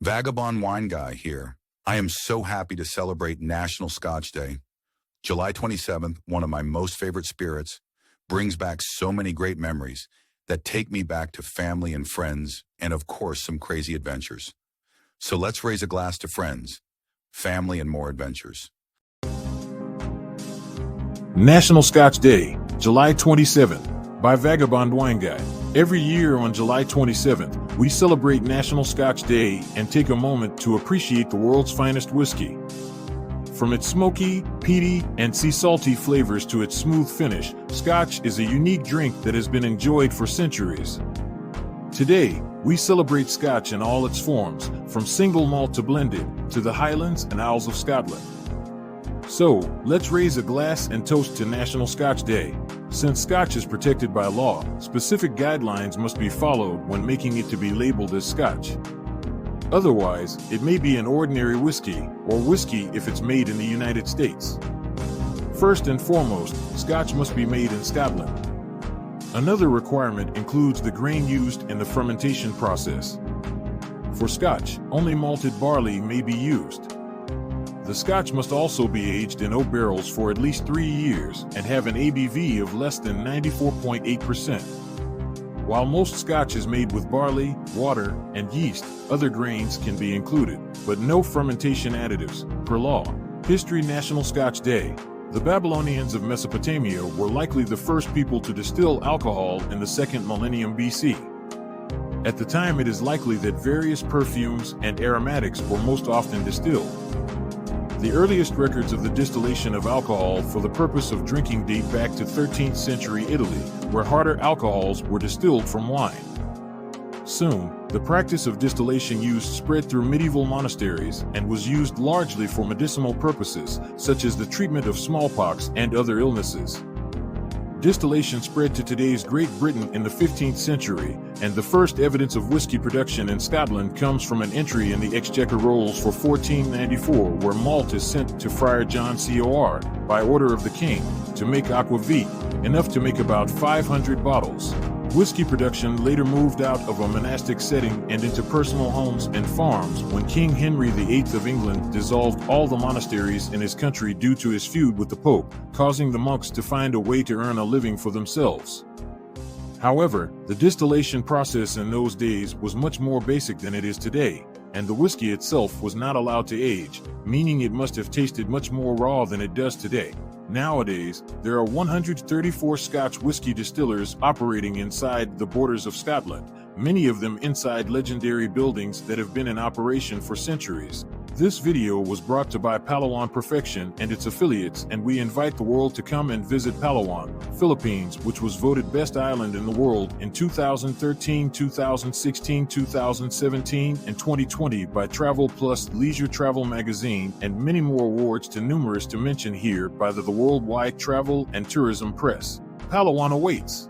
Vagabond WineGuy here. I am so happy to celebrate National Scotch Day. July 27th, one of my most favorite spirits, brings back so many great memories that take me back to family and friends, and of course some crazy adventures. So let's raise a glass to friends, family, and more adventures. National Scotch Day, July 27th, by Vagabond WineGuy. Every year on July 27th, we celebrate National Scotch Day and take a moment to appreciate the world's finest whiskey. From its smoky, peaty, and sea salty flavors to its smooth finish, Scotch is a unique drink that has been enjoyed for centuries. Today, we celebrate Scotch in all its forms, from single malt to blended, to the Highlands and Isles of Scotland. So, let's raise a glass and toast to National Scotch Day. Since Scotch is protected by law, specific guidelines must be followed when making it to be labeled as Scotch. Otherwise, it may be an ordinary whiskey, or whiskey if it's made in the United States. First and foremost, Scotch must be made in Scotland. Another requirement includes the grain used in the fermentation process. For Scotch, only malted barley may be used. The Scotch must also be aged in oak barrels for at least 3 years and have an ABV of less than 94.8%. While most Scotch is made with barley, water, and yeast, other grains can be included, but no fermentation additives, per law. History. National Scotch Day. The Babylonians of Mesopotamia were likely the first people to distill alcohol in the 2nd millennium BC. At the time, it is likely that various perfumes and aromatics were most often distilled. The earliest records of the distillation of alcohol for the purpose of drinking date back to 13th century Italy, where harder alcohols were distilled from wine. Soon, the practice of distillation use spread through medieval monasteries and was used largely for medicinal purposes, such as the treatment of smallpox and other illnesses. Distillation spread to today's Great Britain in the 15th century, and the first evidence of whiskey production in Scotland comes from an entry in the Exchequer Rolls for 1494, where malt is sent to Friar John Cor, by order of the king, to make aquavit, enough to make about 500 bottles. Whiskey production later moved out of a monastic setting and into personal homes and farms when King Henry VIII of England dissolved all the monasteries in his country due to his feud with the Pope, causing the monks to find a way to earn a living for themselves. However, the distillation process in those days was much more basic than it is today, and the whiskey itself was not allowed to age, meaning it must have tasted much more raw than it does today. Nowadays, there are 134 Scotch whiskey distillers operating inside the borders of Scotland, many of them inside legendary buildings that have been in operation for centuries. This video was brought to you by Palawan Perfection and its affiliates, and we invite the world to come and visit Palawan, Philippines, which was voted best island in the world in 2013, 2016, 2017, and 2020 by Travel Plus, Leisure Travel Magazine, and many more awards too numerous to mention here by the Worldwide Travel and Tourism Press. Palawan awaits.